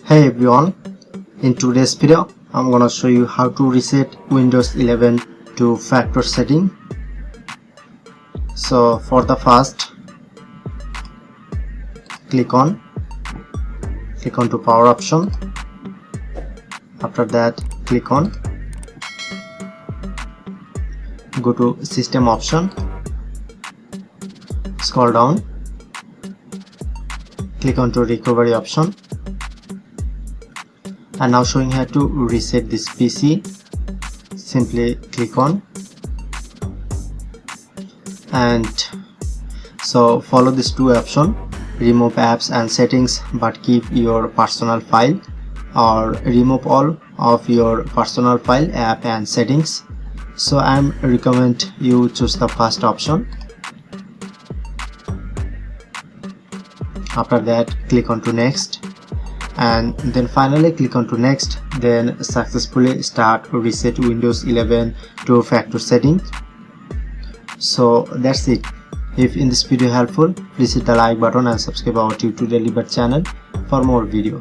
Hey everyone, in today's video I'm gonna show you how to reset Windows 11 to factory setting. So for the first, click on to power option. After that, click on go to system option, scroll down, click on to recovery option, and now showing how to reset this PC. Simply click on and so follow these two options: remove apps and settings but keep your personal file, or remove all of your personal file, app and settings. So I recommend you choose the first option. After that, click on to next, and then finally click on to next. Then successfully start reset Windows 11 to factory settings. So that's it. If in this video helpful, please hit the like button and subscribe our Tutorial Delivered channel for more video.